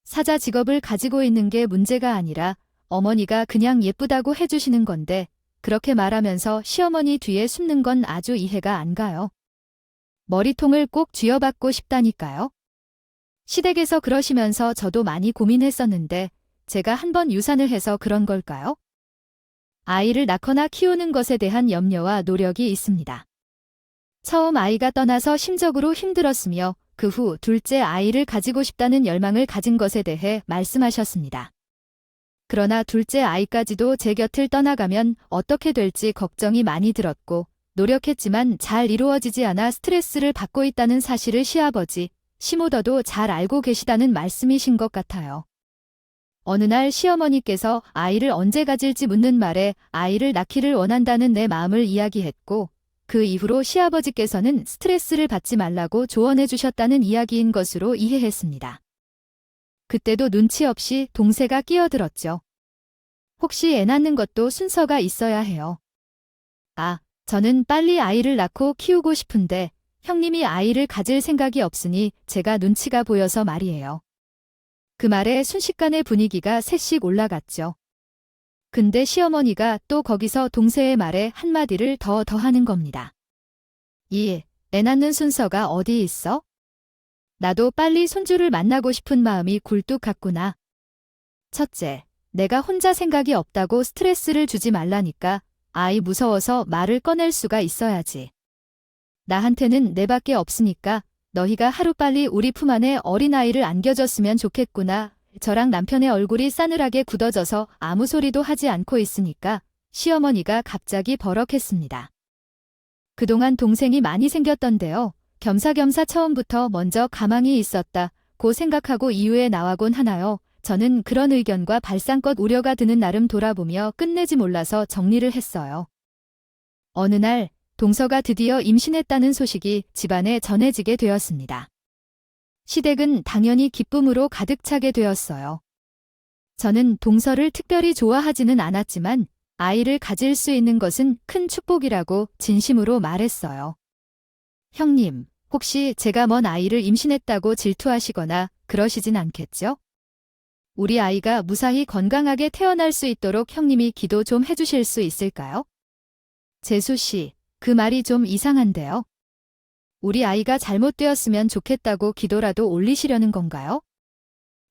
사자 직업을 가지고 있는 게 문제가 아니라 어머니가 그냥 예쁘다고 해주시는 건데 그렇게 말하면서 시어머니 뒤에 숨는 건 아주 이해가 안 가요. 머리통을 꼭 쥐어받고 싶다니까요. 시댁에서 그러시면서 저도 많이 고민했었는데 제가 한번 유산을 해서 그런 걸까요? 아이를 낳거나 키우는 것에 대한 염려와 노력이 있습니다. 처음 아이가 떠나서 심적으로 힘들었으며 그 후 둘째 아이를 가지고 싶다는 열망을 가진 것에 대해 말씀하셨습니다. 그러나 둘째 아이까지도 제 곁을 떠나가면 어떻게 될지 걱정이 많이 들었고 노력했지만 잘 이루어지지 않아 스트레스를 받고 있다는 사실을 시아버지, 시모더도 잘 알고 계시다는 말씀이신 것 같아요. 어느 날 시어머니께서 아이를 언제 가질지 묻는 말에 아이를 낳기를 원한다는 내 마음을 이야기했고 그 이후로 시아버지께서는 스트레스를 받지 말라고 조언해 주셨다는 이야기인 것으로 이해했습니다. 그때도 눈치 없이 동세가 끼어들었죠. 혹시 애 낳는 것도 순서가 있어야 해요. 아, 저는 빨리 아이를 낳고 키우고 싶은데 형님이 아이를 가질 생각이 없으니 제가 눈치가 보여서 말이에요. 그 말에 순식간에 분위기가 셋씩 올라갔죠. 근데 시어머니가 또 거기서 동세의 말에 한마디를 더하는 겁니다. 애 낳는 순서가 어디 있어? 나도 빨리 손주를 만나고 싶은 마음이 굴뚝 같구나. 첫째, 내가 혼자 생각이 없다고 스트레스를 주지 말라니까 아이 무서워서 말을 꺼낼 수가 있어야지. 나한테는 내밖에 없으니까 너희가 하루빨리 우리 품 안에 어린아이를 안겨줬으면 좋겠구나. 저랑 남편의 얼굴이 싸늘하게 굳어져서 아무 소리도 하지 않고 있으니까 시어머니가 갑자기 버럭했습니다. 그동안 동생이 많이 생겼던데요. 겸사겸사 처음부터 먼저 가망이 있었다고 생각하고 이후에 나와곤 하나요. 저는 그런 의견과 발상껏 우려가 드는 나름 돌아보며 끝내지 몰라서 정리를 했어요. 어느 날 동서가 드디어 임신했다는 소식이 집안에 전해지게 되었습니다. 시댁은 당연히 기쁨으로 가득 차게 되었어요. 저는 동서를 특별히 좋아하지는 않았지만 아이를 가질 수 있는 것은 큰 축복이라고 진심으로 말했어요. 형님, 혹시 제가 먼 아이를 임신했다고 질투하시거나 그러시진 않겠죠? 우리 아이가 무사히 건강하게 태어날 수 있도록 형님이 기도 좀 해주실 수 있을까요? 재수 씨, 그 말이 좀 이상한데요. 우리 아이가 잘못되었으면 좋겠다고 기도라도 올리시려는 건가요?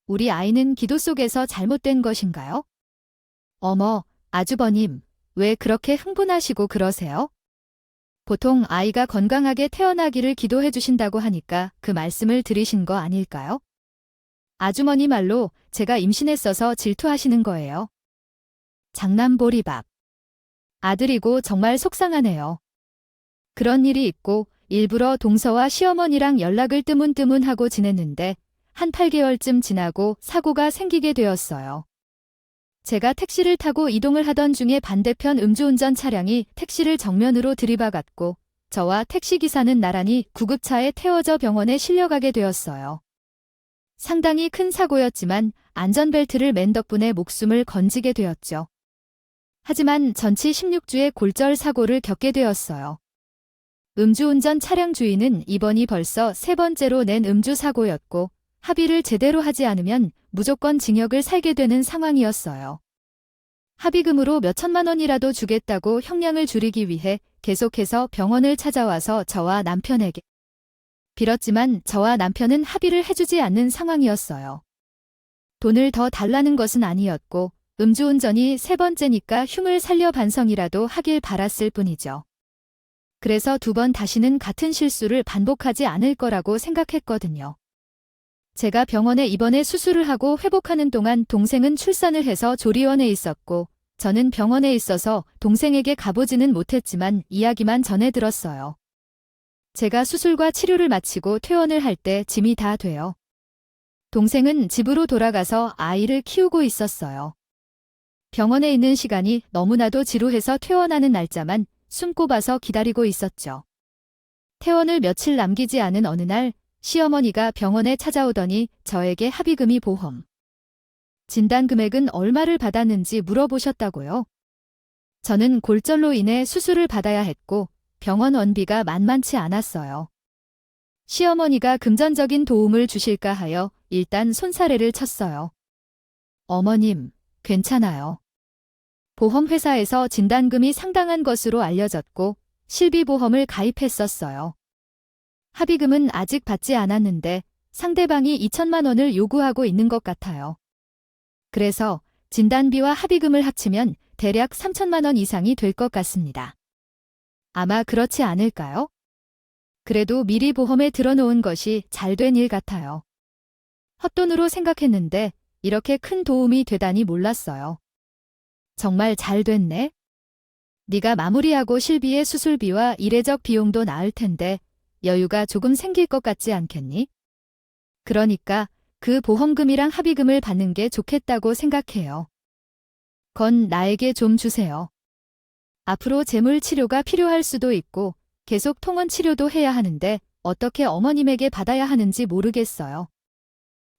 우리 아이는 기도 속에서 잘못된 것인가요? 어머, 아주버님, 왜 그렇게 흥분하시고 그러세요? 보통 아이가 건강하게 태어나기를 기도해 주신다고 하니까 그 말씀을 드리신 거 아닐까요? 아주머니 말로 제가 임신했어서 질투하시는 거예요. 장남보리밥. 아들이고 정말 속상하네요. 그런 일이 있고 일부러 동서와 시어머니랑 연락을 뜨문뜨문하고 지냈는데 한 8개월쯤 지나고 사고가 생기게 되었어요. 제가 택시를 타고 이동을 하던 중에 반대편 음주운전 차량이 택시를 정면으로 들이박았고 저와 택시기사는 나란히 구급차에 태워져 병원에 실려가게 되었어요. 상당히 큰 사고였지만 안전벨트를 맨 덕분에 목숨을 건지게 되었죠. 하지만 전치 16주의 골절 사고를 겪게 되었어요. 음주운전 차량 주인은 이번이 벌써 3번째로 낸 음주사고였고 합의를 제대로 하지 않으면 무조건 징역을 살게 되는 상황이었어요. 합의금으로 몇천만 원이라도 주겠다고 형량을 줄이기 위해 계속해서 병원을 찾아와서 저와 남편에게 빌었지만 저와 남편은 합의를 해주지 않는 상황이었어요. 돈을 더 달라는 것은 아니었고 음주운전이 3번째니까 흉을 살려 반성이라도 하길 바랐을 뿐이죠. 그래서 2번 다시는 같은 실수를 반복하지 않을 거라고 생각했거든요. 제가 병원에 입원해 수술을 하고 회복하는 동안 동생은 출산을 해서 조리원에 있었고 저는 병원에 있어서 동생에게 가보지는 못했지만 이야기만 전해 들었어요. 제가 수술과 치료를 마치고 퇴원을 할 때 짐이 다 돼요. 동생은 집으로 돌아가서 아이를 키우고 있었어요. 병원에 있는 시간이 너무나도 지루해서 퇴원하는 날짜만 숨꼽아서 기다리고 있었죠. 퇴원을 며칠 남기지 않은 어느 날 시어머니가 병원에 찾아오더니 저에게 합의금이 보험 진단 금액은 얼마를 받았는지 물어보셨다고요. 저는 골절로 인해 수술을 받아야 했고 병원 원비가 만만치 않았어요. 시어머니가 금전적인 도움을 주실까 하여 일단 손사래를 쳤어요. 어머님, 괜찮아요. 보험회사에서 진단금이 상당한 것으로 알려졌고 실비보험을 가입했었어요. 합의금은 아직 받지 않았는데 상대방이 2천만 원을 요구하고 있는 것 같아요. 그래서 진단비와 합의금을 합치면 대략 3천만 원 이상이 될 것 같습니다. 아마 그렇지 않을까요? 그래도 미리 보험에 들어놓은 것이 잘된 일 같아요. 헛돈으로 생각했는데 이렇게 큰 도움이 되다니 몰랐어요. 정말 잘 됐네. 네가 마무리하고 실비의 수술비와 이례적 비용도 나을 텐데 여유가 조금 생길 것 같지 않겠니? 그러니까 그 보험금이랑 합의금을 받는 게 좋겠다고 생각해요. 건 나에게 좀 주세요. 앞으로 재물 치료가 필요할 수도 있고 계속 통원 치료도 해야 하는데 어떻게 어머님에게 받아야 하는지 모르겠어요.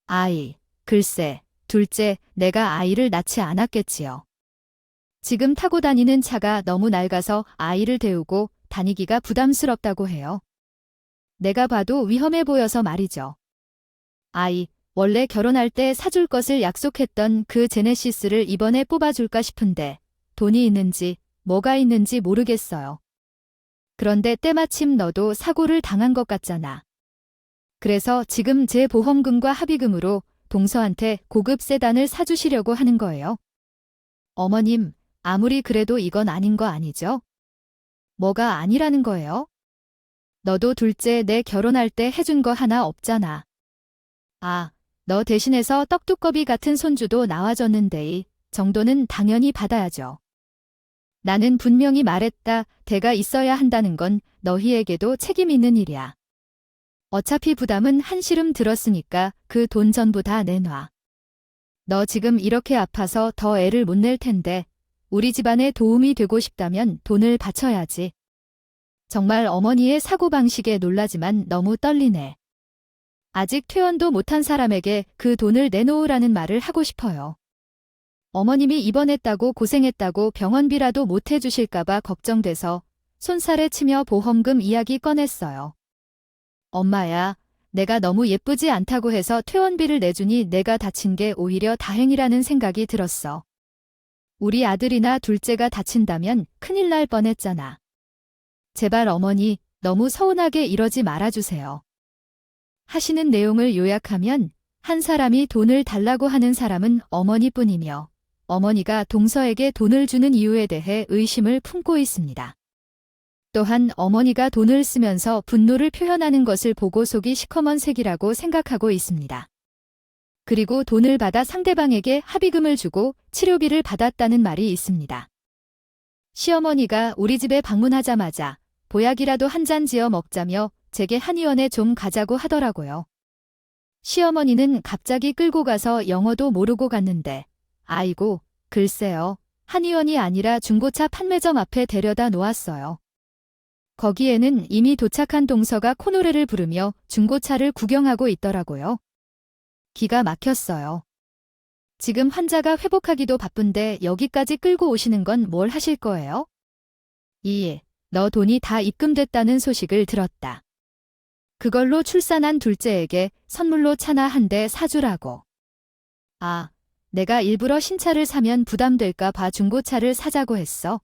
아이, 글쎄, 둘째, 내가 아이를 낳지 않았겠지요. 지금 타고 다니는 차가 너무 낡아서 아이를 데우고 다니기가 부담스럽다고 해요. 내가 봐도 위험해 보여서 말이죠. 아이, 원래 결혼할 때 사줄 것을 약속했던 그 제네시스를 이번에 뽑아줄까 싶은데 돈이 있는지 뭐가 있는지 모르겠어요. 그런데 때마침 너도 사고를 당한 것 같잖아. 그래서 지금 제 보험금과 합의금으로 동서한테 고급 세단을 사주시려고 하는 거예요. 어머님, 아무리 그래도 이건 아닌 거 아니죠? 뭐가 아니라는 거예요? 너도 둘째 내 결혼할 때 해준 거 하나 없잖아. 아, 너 대신해서 떡두꺼비 같은 손주도 나와줬는데 이 정도는 당연히 받아야죠. 나는 분명히 말했다. 대가 있어야 한다는 건 너희에게도 책임 있는 일이야. 어차피 부담은 한시름 들었으니까 그 돈 전부 다 내놔. 너 지금 이렇게 아파서 더 애를 못 낼 텐데 우리 집안에 도움이 되고 싶다면 돈을 바쳐야지. 정말 어머니의 사고방식에 놀라지만 너무 떨리네. 아직 퇴원도 못한 사람에게 그 돈을 내놓으라는 말을 하고 싶어요. 어머님이 입원했다고 고생했다고 병원비라도 못 해주실까봐 걱정돼서 손살에 치며 보험금 이야기 꺼냈어요. 엄마야, 내가 너무 예쁘지 않다고 해서 퇴원비를 내주니 내가 다친 게 오히려 다행이라는 생각이 들었어. 우리 아들이나 둘째가 다친다면 큰일 날 뻔했잖아. 제발 어머니, 너무 서운하게 이러지 말아주세요. 하시는 내용을 요약하면 한 사람이 돈을 달라고 하는 사람은 어머니뿐이며 어머니가 동서에게 돈을 주는 이유에 대해 의심을 품고 있습니다. 또한 어머니가 돈을 쓰면서 분노를 표현하는 것을 보고 속이 시커먼색이라고 생각하고 있습니다. 그리고 돈을 받아 상대방에게 합의금을 주고 치료비를 받았다는 말이 있습니다. 시어머니가 우리 집에 방문하자마자 보약이라도 한 잔 지어 먹자며 제게 한의원에 좀 가자고 하더라고요. 시어머니는 갑자기 끌고 가서 영어도 모르고 갔는데 아이고, 글쎄요. 한의원이 아니라 중고차 판매점 앞에 데려다 놓았어요. 거기에는 이미 도착한 동서가 코노래를 부르며 중고차를 구경하고 있더라고요. 기가 막혔어요. 지금 환자가 회복하기도 바쁜데 여기까지 끌고 오시는 건 뭘 하실 거예요? 너 돈이 다 입금됐다는 소식을 들었다. 그걸로 출산한 둘째에게 선물로 차나 한 대 사주라고. 아, 내가 일부러 신차를 사면 부담될까 봐 중고차를 사자고 했어.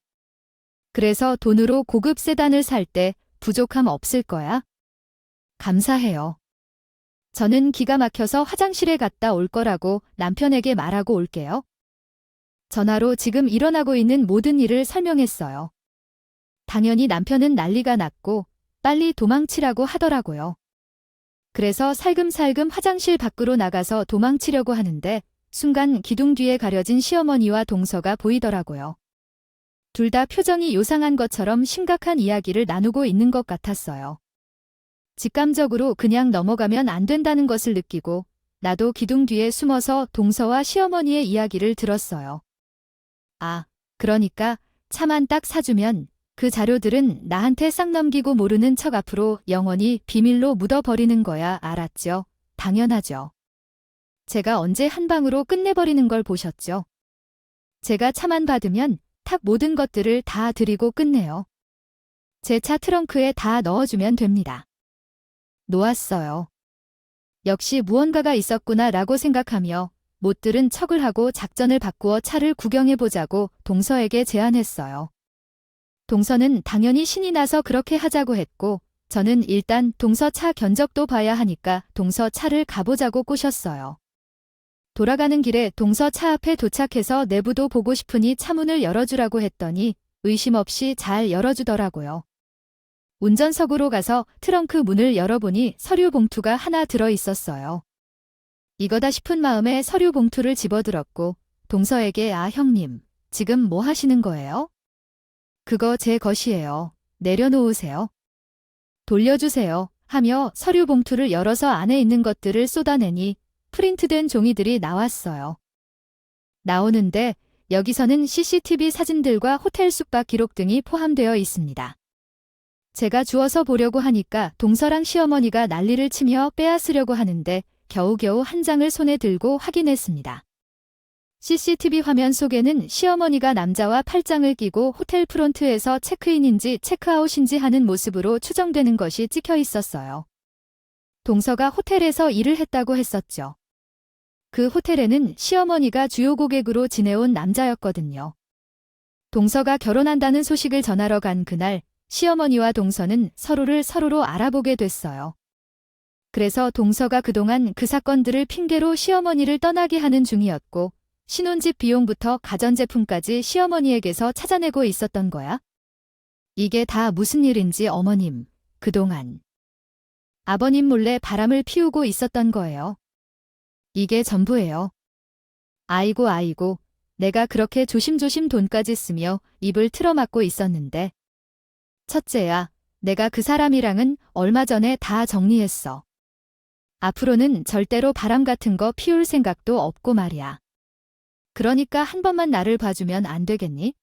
그래서 돈으로 고급 세단을 살 때 부족함 없을 거야? 감사해요. 저는 기가 막혀서 화장실에 갔다 올 거라고 남편에게 말하고 올게요. 전화로 지금 일어나고 있는 모든 일을 설명했어요. 당연히 남편은 난리가 났고 빨리 도망치라고 하더라고요. 그래서 살금살금 화장실 밖으로 나가서 도망치려고 하는데 순간 기둥 뒤에 가려진 시어머니와 동서가 보이더라고요. 둘 다 표정이 요상한 것처럼 심각한 이야기를 나누고 있는 것 같았어요. 직감적으로 그냥 넘어가면 안 된다는 것을 느끼고 나도 기둥 뒤에 숨어서 동서와 시어머니의 이야기를 들었어요. 아, 그러니까 차만 딱 사주면 그 자료들은 나한테 싹 넘기고 모르는 척 앞으로 영원히 비밀로 묻어버리는 거야, 알았죠? 당연하죠. 제가 언제 한 방으로 끝내버리는 걸 보셨죠? 제가 차만 받으면 탁 모든 것들을 다 드리고 끝내요. 제 차 트렁크에 다 넣어주면 됩니다. 놓았어요. 역시 무언가가 있었구나 라고 생각하며 못 들은 척을 하고 작전을 바꾸어 차를 구경해보자고 동서에게 제안했어요. 동서는 당연히 신이 나서 그렇게 하자고 했고 저는 일단 동서 차 견적도 봐야 하니까 동서 차를 가보자고 꼬셨어요. 돌아가는 길에 동서 차 앞에 도착해서 내부도 보고 싶으니 차문을 열어주라고 했더니 의심 없이 잘 열어주더라고요. 운전석으로 가서 트렁크 문을 열어보니 서류 봉투가 하나 들어있었어요. 이거다 싶은 마음에 서류 봉투를 집어들었고 동서에게 아 형님, 지금 뭐 하시는 거예요? 그거 제 것이에요. 내려놓으세요. 돌려주세요. 하며 서류 봉투를 열어서 안에 있는 것들을 쏟아내니 프린트된 종이들이 나왔어요. 나오는데 여기서는 CCTV 사진들과 호텔 숙박 기록 등이 포함되어 있습니다. 제가 주워서 보려고 하니까 동서랑 시어머니가 난리를 치며 빼앗으려고 하는데 겨우겨우 한 장을 손에 들고 확인했습니다. CCTV 화면 속에는 시어머니가 남자와 팔짱을 끼고 호텔 프론트에서 체크인인지 체크아웃인지 하는 모습으로 추정되는 것이 찍혀 있었어요. 동서가 호텔에서 일을 했다고 했었죠. 그 호텔에는 시어머니가 주요 고객으로 지내온 남자였거든요. 동서가 결혼한다는 소식을 전하러 간 그날 시어머니와 동서는 서로로 알아보게 됐어요. 그래서 동서가 그동안 그 사건들을 핑계로 시어머니를 떠나게 하는 중이었고 신혼집 비용부터 가전제품까지 시어머니에게서 찾아내고 있었던 거야. 이게 다 무슨 일인지 어머님, 그동안 아버님 몰래 바람을 피우고 있었던 거예요. 이게 전부예요. 아이고, 내가 그렇게 조심조심 돈까지 쓰며 입을 틀어막고 있었는데. 첫째야, 내가 그 사람이랑은 얼마 전에 다 정리했어. 앞으로는 절대로 바람 같은 거 피울 생각도 없고 말이야. 그러니까 한 번만 나를 봐주면 안 되겠니?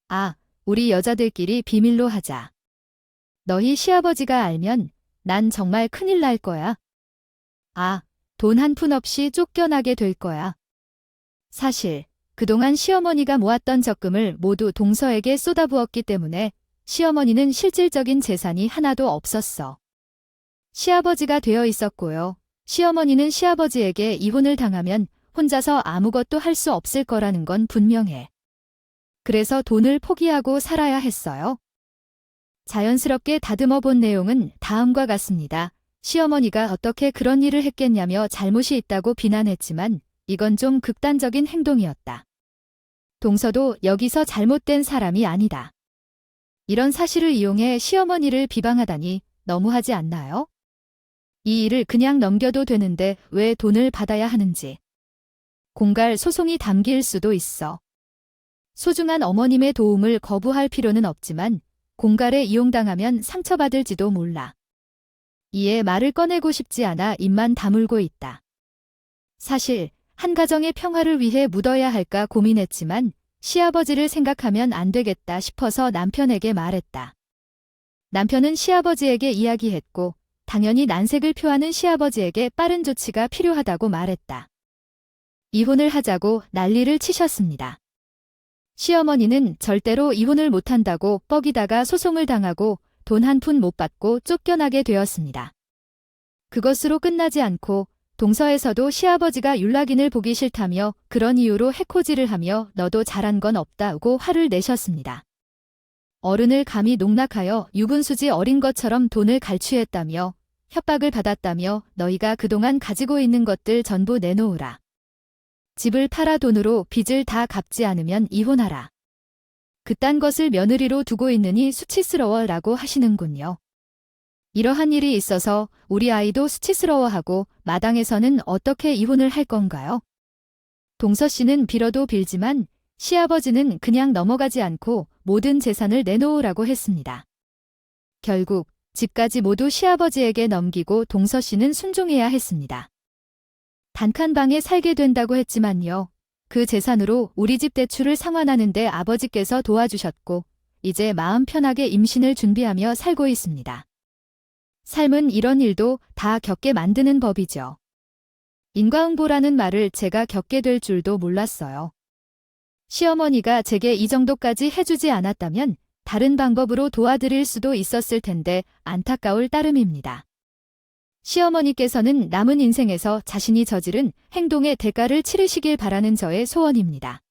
아, 우리 여자들끼리 비밀로 하자. 너희 시아버지가 알면 난 정말 큰일 날 거야. 아, 돈 한 푼 없이 쫓겨나게 될 거야. 사실 그동안 시어머니가 모았던 적금을 모두 동서에게 쏟아부었기 때문에 시어머니는 실질적인 재산이 하나도 없었어. 시아버지가 되어 있었고요. 시어머니는 시아버지에게 이혼을 당하면 혼자서 아무것도 할 수 없을 거라는 건 분명해. 그래서 돈을 포기하고 살아야 했어요. 자연스럽게 다듬어 본 내용은 다음과 같습니다. 시어머니가 어떻게 그런 일을 했겠냐며 잘못이 있다고 비난했지만 이건 좀 극단적인 행동이었다. 동서도 여기서 잘못된 사람이 아니다. 이런 사실을 이용해 시어머니를 비방하다니 너무하지 않나요? 이 일을 그냥 넘겨도 되는데 왜 돈을 받아야 하는지. 공갈 소송이 담길 수도 있어. 소중한 어머님의 도움을 거부할 필요는 없지만 공갈에 이용당하면 상처받을지도 몰라. 이에 말을 꺼내고 싶지 않아 입만 다물고 있다. 사실 한 가정의 평화를 위해 묻어야 할까 고민했지만 시아버지를 생각하면 안 되겠다 싶어서 남편에게 말했다. 남편은 시아버지에게 이야기했고 당연히 난색을 표하는 시아버지에게 빠른 조치가 필요하다고 말했다. 이혼을 하자고 난리를 치셨습니다. 시어머니는 절대로 이혼을 못한다고 뻐기다가 소송을 당하고 돈 한 푼 못 받고 쫓겨나게 되었습니다. 그것으로 끝나지 않고 동서에서도 시아버지가 윤락인을 보기 싫다며 그런 이유로 해코지를 하며 너도 잘한 건 없다고 화를 내셨습니다. 어른을 감히 농락하여 유분수지 어린 것처럼 돈을 갈취했다며 협박을 받았다며 너희가 그동안 가지고 있는 것들 전부 내놓으라. 집을 팔아 돈으로 빚을 다 갚지 않으면 이혼하라. 그딴 것을 며느리로 두고 있느니 수치스러워라고 하시는군요. 이러한 일이 있어서 우리 아이도 수치스러워하고 마당에서는 어떻게 이혼을 할 건가요? 동서 씨는 빌어도 빌지만 시아버지는 그냥 넘어가지 않고 모든 재산을 내놓으라고 했습니다. 결국 집까지 모두 시아버지에게 넘기고 동서 씨는 순종해야 했습니다. 단칸방에 살게 된다고 했지만요. 그 재산으로 우리 집 대출을 상환하는데 아버지께서 도와주셨고 이제 마음 편하게 임신을 준비하며 살고 있습니다. 삶은 이런 일도 다 겪게 만드는 법이죠. 인과응보라는 말을 제가 겪게 될 줄도 몰랐어요. 시어머니가 제게 이 정도까지 해주지 않았다면 다른 방법으로 도와드릴 수도 있었을 텐데 안타까울 따름입니다. 시어머니께서는 남은 인생에서 자신이 저지른 행동의 대가를 치르시길 바라는 저의 소원입니다.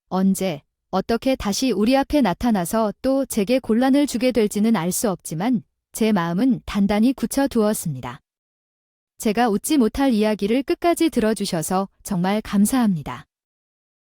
언제, 어떻게 다시 우리 앞에 나타나서 또 제게 곤란을 주게 될지는 알 수 없지만 제 마음은 단단히 굳혀두었습니다. 제가 웃지 못할 이야기를 끝까지 들어주셔서 정말 감사합니다.